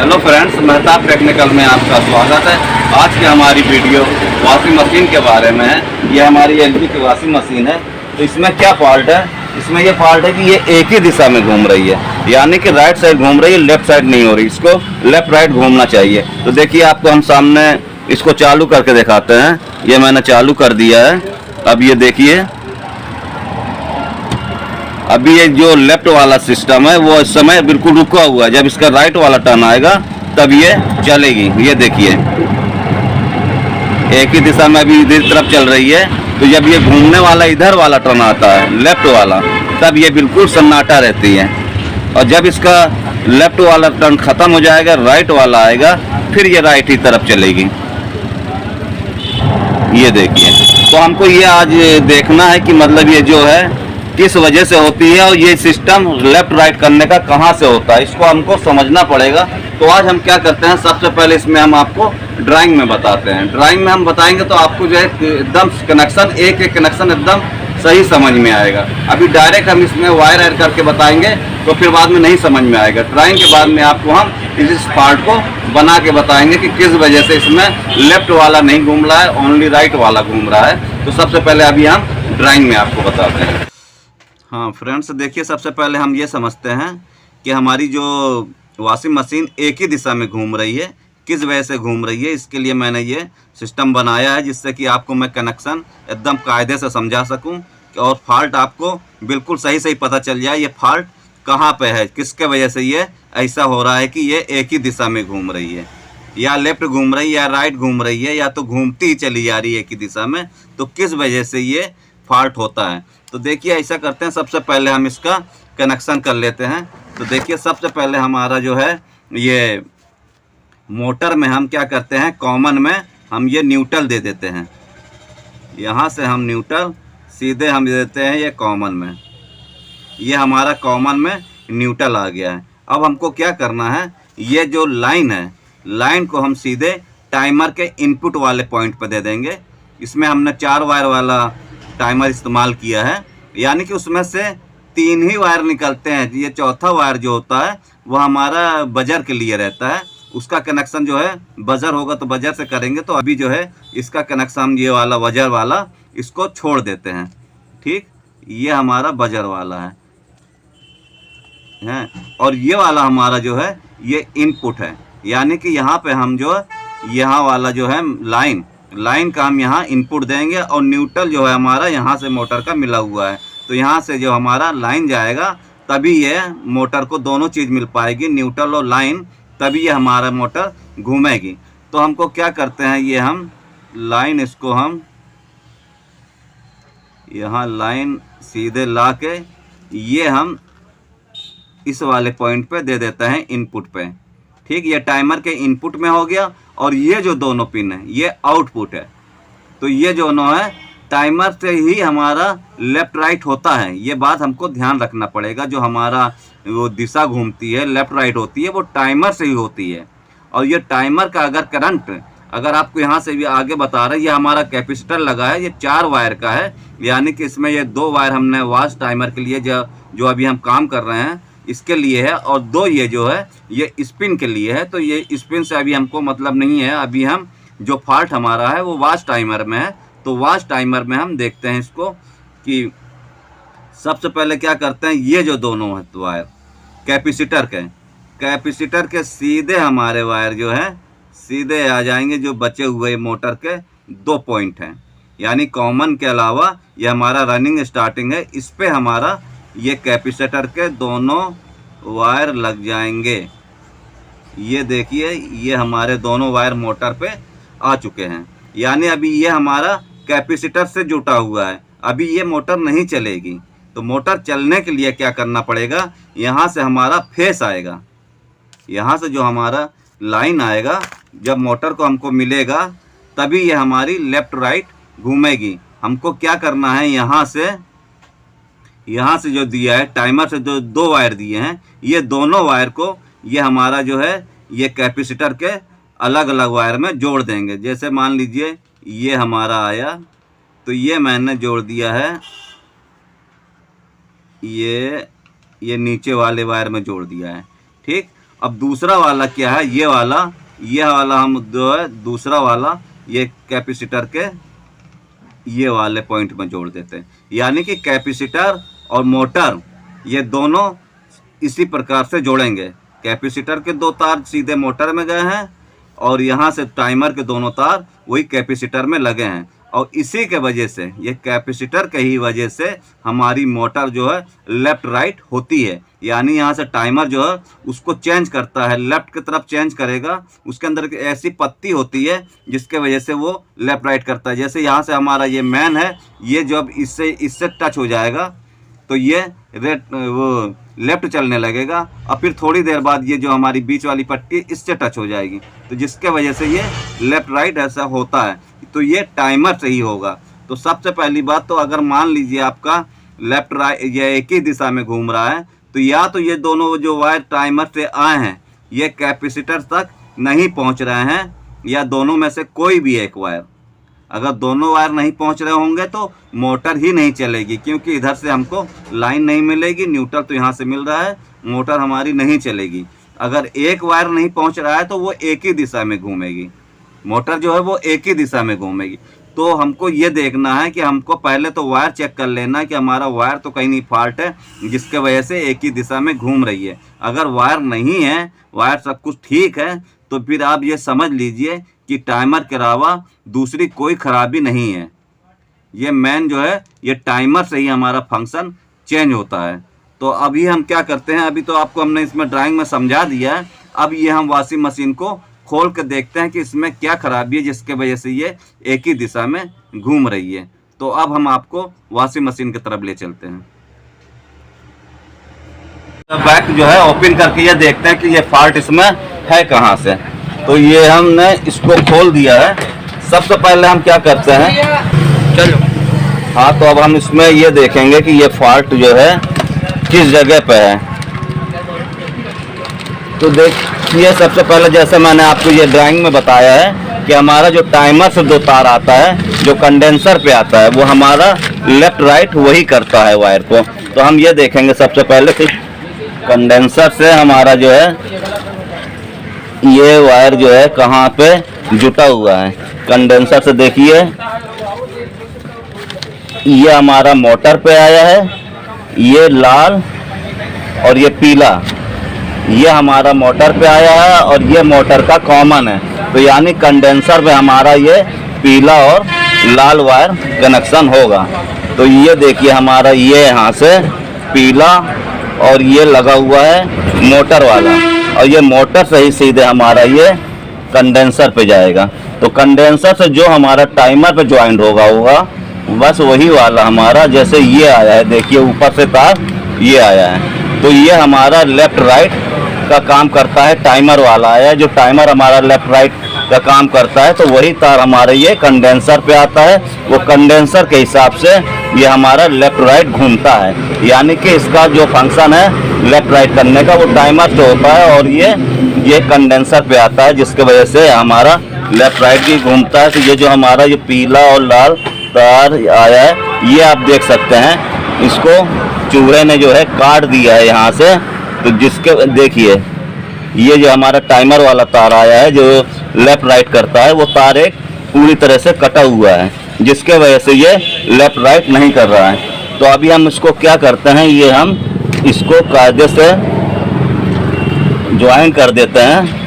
Hello friends, Mehtab technical में आपका स्वागत है। आज की हमारी वीडियो वॉशिंग मशीन के बारे में है। ये हमारी एलजी की वॉशिंग मशीन है। तो इसमें क्या फॉल्ट है? इसमें ये फॉल्ट है कि ये एक ही दिशा में घूम रही है, यानी कि राइट साइड घूम रही है, लेफ्ट साइड नहीं हो रही। इसको लेफ्ट राइट घूमना चाहिए। तो देखिए, आपको हम सामने इसको चालू करके दिखाते हैं। ये मैंने चालू कर दिया है। अब ये देखिए, अभी ये जो लेफ्ट वाला सिस्टम है वो इस समय बिल्कुल रुका हुआ है। जब इसका राइट वाला टर्न आएगा तब ये चलेगी। ये देखिए, एक ही दिशा में अभी इधर तरफ चल रही है। तो जब ये घूमने वाला इधर वाला टर्न आता है, लेफ्ट वाला, तब ये बिल्कुल सन्नाटा रहती है। और जब इसका लेफ्ट वाला टर्न खत्म हो जाएगा, राइट वाला आएगा, फिर ये राइट ही तरफ चलेगी। ये देखिए, तो हमको ये आज देखना है कि मतलब ये जो है किस वजह से होती है और ये सिस्टम लेफ्ट राइट करने का कहाँ से होता है, इसको हमको समझना पड़ेगा। तो आज हम क्या करते हैं, सबसे पहले इसमें हम आपको ड्राइंग में बताते हैं। ड्राइंग में हम बताएंगे तो आपको जो है एकदम कनेक्शन, एक एक कनेक्शन एकदम सही समझ में आएगा। अभी डायरेक्ट हम इसमें वायर ऐड करके बताएंगे तो फिर बाद में नहीं समझ में आएगा। ड्राइंग के बाद में आपको हम इस पार्ट को बना के बताएंगे कि किस वजह से इसमें लेफ्ट वाला नहीं घूम रहा है, ओनली राइट वाला घूम रहा है। तो सबसे पहले अभी हम ड्राइंग में आपको बताते हैं। हाँ फ्रेंड्स, देखिए, सबसे पहले हम ये समझते हैं कि हमारी जो वॉशिंग मशीन एक ही दिशा में घूम रही है, किस वजह से घूम रही है। इसके लिए मैंने ये सिस्टम बनाया है, जिससे कि आपको मैं कनेक्शन एकदम कायदे से समझा सकूं और फॉल्ट आपको बिल्कुल सही सही पता चल जाए। ये फॉल्ट कहाँ पे है, किसके वजह से ये ऐसा हो रहा है कि ये एक ही दिशा में घूम रही है, या लेफ्ट घूम रही है या राइट घूम रही है, या तो घूमती ही चली जा रही है एक ही दिशा में। तो किस वजह से ये फॉल्ट होता है, तो देखिए ऐसा करते हैं। सबसे पहले हम इसका कनेक्शन कर लेते हैं। तो देखिए, सबसे पहले हमारा जो है ये मोटर में हम क्या करते हैं, कॉमन में हम ये न्यूट्रल दे देते हैं। यहाँ से हम न्यूट्रल सीधे हम दे देते हैं ये कॉमन में। ये हमारा कॉमन में न्यूट्रल आ गया है। अब हमको क्या करना है, ये जो लाइन है, लाइन को हम सीधे टाइमर के इनपुट वाले पॉइंट पर दे देंगे। इसमें हमने 4 वायर वाला टाइमर इस्तेमाल किया है, यानी कि उसमें से 3 ही वायर निकलते हैं। ये चौथा वायर जो होता है वो हमारा बजर के लिए रहता है। उसका कनेक्शन जो है बजर होगा तो बजर से करेंगे। तो अभी जो है इसका कनेक्शन ये वाला बजर वाला इसको छोड़ देते हैं। ठीक, ये हमारा बजर वाला है। और ये वाला हमारा जो है ये इनपुट है, यानी कि यहाँ पे हम जो यहाँ वाला जो है लाइन का हम यहाँ इनपुट देंगे। और न्यूट्रल जो है हमारा यहाँ से मोटर का मिला हुआ है। तो यहाँ से जो हमारा लाइन जाएगा तभी ये मोटर को दोनों चीज़ मिल पाएगी, न्यूट्रल और लाइन, तभी ये हमारा मोटर घूमेगी। तो हमको क्या करते हैं, ये हम लाइन, इसको हम यहाँ लाइन सीधे ला के ये हम इस वाले पॉइंट पे दे देते हैं, इनपुट पे। ठीक, ये टाइमर के इनपुट में हो गया। और ये जो दोनों पिन है ये आउटपुट है। तो ये दोनों है टाइमर से ही हमारा लेफ्ट राइट होता है। ये बात हमको ध्यान रखना पड़ेगा। जो हमारा वो दिशा घूमती है लेफ्ट राइट होती है, वो टाइमर से ही होती है। और ये टाइमर का अगर करंट, अगर आपको यहाँ से भी आगे बता रहे हैं, ये हमारा कैपेसिटर लगा है, ये 4 वायर का है। यानी कि इसमें ये 2 वायर हमने वॉश टाइमर के लिए जो अभी हम काम कर रहे हैं इसके लिए है, और 2 ये जो है ये स्पिन के लिए है। तो ये स्पिन से अभी हमको मतलब नहीं है। अभी हम जो फॉल्ट हमारा है वो वॉश टाइमर में है। तो वॉश टाइमर में हम देखते हैं इसको कि सबसे पहले क्या करते हैं, ये जो दोनों है वायर कैपेसिटर के सीधे हमारे वायर जो है सीधे आ जाएंगे। जो बचे हुए मोटर के 2 पॉइंट हैं, यानी कॉमन के अलावा ये हमारा रनिंग स्टार्टिंग है, इस पे हमारा ये कैपेसिटर के दोनों वायर लग जाएंगे। ये देखिए, ये हमारे दोनों वायर मोटर पे आ चुके हैं। यानी अभी ये हमारा कैपेसिटर से जुटा हुआ है। अभी ये मोटर नहीं चलेगी। तो मोटर चलने के लिए क्या करना पड़ेगा, यहाँ से हमारा फेस आएगा, यहाँ से जो हमारा लाइन आएगा, जब मोटर को हमको मिलेगा तभी ये हमारी लेफ्ट राइट घूमेगी। हमको क्या करना है, यहाँ से जो दिया है टाइमर से जो 2 वायर दिए हैं, ये दोनों वायर को ये हमारा जो है ये कैपेसिटर के अलग अलग वायर में जोड़ देंगे। जैसे मान लीजिए ये हमारा आया, तो ये मैंने जोड़ दिया है, ये नीचे वाले वायर में जोड़ दिया है। ठीक, अब दूसरा वाला क्या है, ये वाला हम जो है दूसरा वाला ये कैपेसिटर के ये वाले पॉइंट में जोड़ देते हैं। यानी कि कैपेसिटर और मोटर ये दोनों इसी प्रकार से जोड़ेंगे। कैपेसिटर के 2 तार सीधे मोटर में गए हैं और यहाँ से टाइमर के दोनों तार वही कैपेसिटर में लगे हैं, और इसी के वजह से, ये कैपेसिटर के ही वजह से हमारी मोटर जो है लेफ़्ट राइट होती है। यानी यहाँ से टाइमर जो है उसको चेंज करता है, लेफ़्ट की तरफ चेंज करेगा। उसके अंदर एक ऐसी पत्ती होती है जिसके वजह से वो लेफ़्ट राइट करता है। जैसे यहाँ से हमारा ये मैन है, ये जब इससे टच हो जाएगा तो ये वो लेफ़्ट चलने लगेगा, और फिर थोड़ी देर बाद ये जो हमारी बीच वाली पट्टी इससे टच हो जाएगी, तो जिसके वजह से ये लेफ़्ट राइट ऐसा होता है। तो ये टाइमर से ही होगा। तो सबसे पहली बात तो अगर मान लीजिए आपका लेफ़्ट राइट ये एक ही दिशा में घूम रहा है, तो या तो ये दोनों जो वायर टाइमर से आए हैं ये कैपेसिटर तक नहीं पहुंच रहे हैं, या दोनों में से कोई भी एक वायर। अगर दोनों वायर नहीं पहुंच रहे होंगे तो मोटर ही नहीं चलेगी, क्योंकि इधर से हमको लाइन नहीं मिलेगी, न्यूट्रल तो यहाँ से मिल रहा है, मोटर हमारी नहीं चलेगी। अगर एक वायर नहीं पहुंच रहा है तो वो एक ही दिशा में घूमेगी, मोटर जो है वो एक ही दिशा में घूमेगी। तो हमको ये देखना है कि हमको पहले तो वायर चेक कर लेना है कि हमारा वायर तो कहीं नहीं फॉल्ट है जिसके वजह से एक ही दिशा में घूम रही है। अगर वायर नहीं है, वायर सब कुछ ठीक है, तो फिर आप ये समझ लीजिए कि टाइमर के अलावा दूसरी कोई खराबी नहीं है। ये मेन जो है ये टाइमर से ही हमारा फंक्शन चेंज होता है। तो अभी हम क्या करते हैं, अभी तो आपको हमने इसमें ड्राइंग में समझा दिया है। अब ये हम वॉशिंग मशीन को खोल कर देखते हैं कि इसमें क्या खराबी है जिसके वजह से ये एक ही दिशा में घूम रही है। तो अब हम आपको वॉशिंग मशीन की तरफ ले चलते हैं। बैक जो है ओपन करके ये देखते हैं कि ये फॉल्ट इसमें है कहाँ से। तो ये हमने इसको खोल दिया है। सबसे पहले हम क्या करते हैं, चलो हाँ, तो अब हम इसमें ये देखेंगे कि ये फॉल्ट जो है किस जगह पे है। तो देखिए सबसे पहले जैसे मैंने आपको ये ड्राइंग में बताया है कि हमारा जो टाइमर से 2 तार आता है जो कंडेंसर पे आता है वो हमारा लेफ्ट राइट वही करता है वायर को। तो हम ये देखेंगे सबसे पहले कि कंडेंसर से हमारा जो है ये वायर जो है कहाँ पे जुटा हुआ है। कंडेंसर से देखिए ये हमारा मोटर पे आया है, ये लाल और ये पीला ये हमारा मोटर पे आया है, और ये मोटर का कॉमन है। तो यानी कंडेंसर पे हमारा ये पीला और लाल वायर कनेक्शन होगा। तो ये देखिए हमारा ये यहाँ से पीला और ये लगा हुआ है मोटर वाला, और ये मोटर से ही सीधे हमारा ये कंडेंसर पे जाएगा। तो कंडेंसर से जो हमारा टाइमर पे ज्वाइंट होगा बस वही वाला हमारा, जैसे ये आया है देखिए ऊपर से तार ये आया है, तो ये हमारा लेफ्ट राइट का काम करता है। टाइमर वाला आया जो टाइमर हमारा लेफ्ट राइट का काम करता है, तो वही तार हमारे ये कंडेंसर पे आता है। वो कंडेंसर के हिसाब से ये हमारा लेफ्ट राइट घूमता है। यानी कि इसका जो फंक्शन है लेफ्ट राइट करने का वो टाइमर से होता है, और ये कंडेंसर पे आता है जिसके वजह से हमारा लेफ्ट राइट भी घूमता है। तो ये जो हमारा ये पीला और लाल तार आया है ये आप देख सकते हैं, इसको चूहे ने जो है काट दिया है यहाँ से। तो जिसके देखिए ये जो हमारा टाइमर वाला तार आया है जो लेफ्ट राइट करता है वो तार एक पूरी तरह से कटा हुआ है जिसके वजह से ये लेफ्ट राइट नहीं कर रहा है। तो अभी हम इसको क्या करते हैं, ये हम इसको कायदे से ज्वाइन कर देते हैं।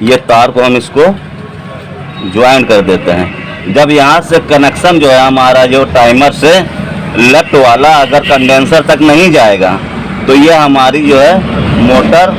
ये तार को हम इसको ज्वाइन कर देते हैं। जब यहाँ से कनेक्शन जो है हमारा जो टाइमर से लेफ्ट वाला अगर कंडेंसर तक नहीं जाएगा तो ये हमारी जो है मोटर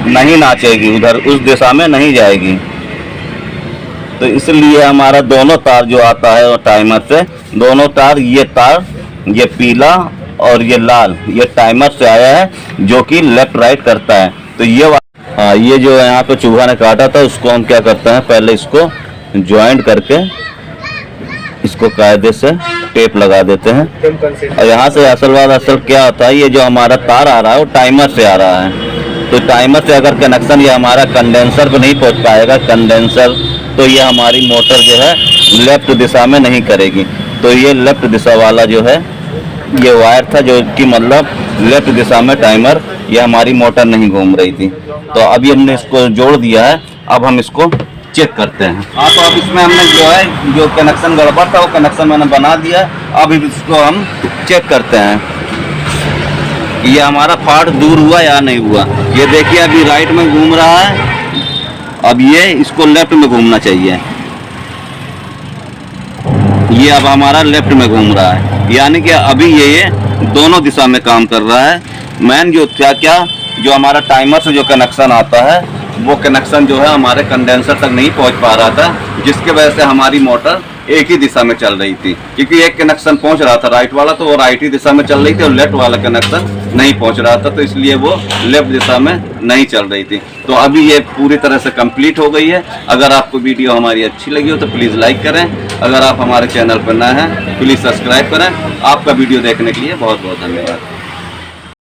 नहीं नाचेगी, उधर उस दिशा में नहीं जाएगी। तो इसलिए हमारा दोनों तार जो आता है वो टाइमर से, दोनों तार ये पीला और ये लाल ये टाइमर से आया है जो कि लेफ्ट राइट करता है। तो ये जो यहाँ पे चूहा ने काटा था उसको हम क्या करते हैं, पहले इसको ज्वाइंट करके इसको कायदे से टेप लगा देते हैं। और यहाँ से असल क्या होता है, ये जो हमारा तार आ रहा है वो टाइमर से आ रहा है। तो टाइमर से अगर कनेक्शन ये हमारा कंडेंसर को नहीं पहुंच पाएगा, कंडेंसर, तो ये हमारी मोटर जो है लेफ्ट दिशा में नहीं करेगी। तो ये लेफ्ट दिशा वाला जो है ये वायर था जो कि मतलब लेफ्ट दिशा में टाइमर, ये हमारी मोटर नहीं घूम रही थी। तो अभी हमने इसको जोड़ दिया है, अब हम इसको चेक करते हैं। हाँ, तो अब इसमें हमने जो है जो कनेक्शन गड़बड़ था वो कनेक्शन मैंने बना दिया है। अब इसको हम चेक करते हैं ये हमारा पार्ट दूर हुआ या नहीं हुआ। ये देखिए अभी राइट में घूम रहा है, अब ये इसको लेफ्ट में घूमना चाहिए। ये अब हमारा लेफ्ट में घूम रहा है, यानी कि अभी ये दोनों दिशा में काम कर रहा है। मेन जो क्या जो हमारा टाइमर से जो कनेक्शन आता है वो कनेक्शन जो है हमारे कंडेंसर तक नहीं पहुंच पा रहा था, जिसके वजह से हमारी मोटर एक ही दिशा में चल रही थी। क्योंकि एक कनेक्शन पहुंच रहा था राइट वाला, तो वो राइट ही दिशा में चल रही थी, और लेफ्ट वाला कनेक्शन नहीं पहुंच रहा था, तो इसलिए वो लेफ्ट दिशा में नहीं चल रही थी। तो अभी ये पूरी तरह से कंप्लीट हो गई है। अगर आपको वीडियो हमारी अच्छी लगी हो तो प्लीज़ लाइक करें। अगर आप हमारे चैनल पर नए हैं प्लीज़ सब्सक्राइब करें। आपका वीडियो देखने के लिए बहुत बहुत धन्यवाद।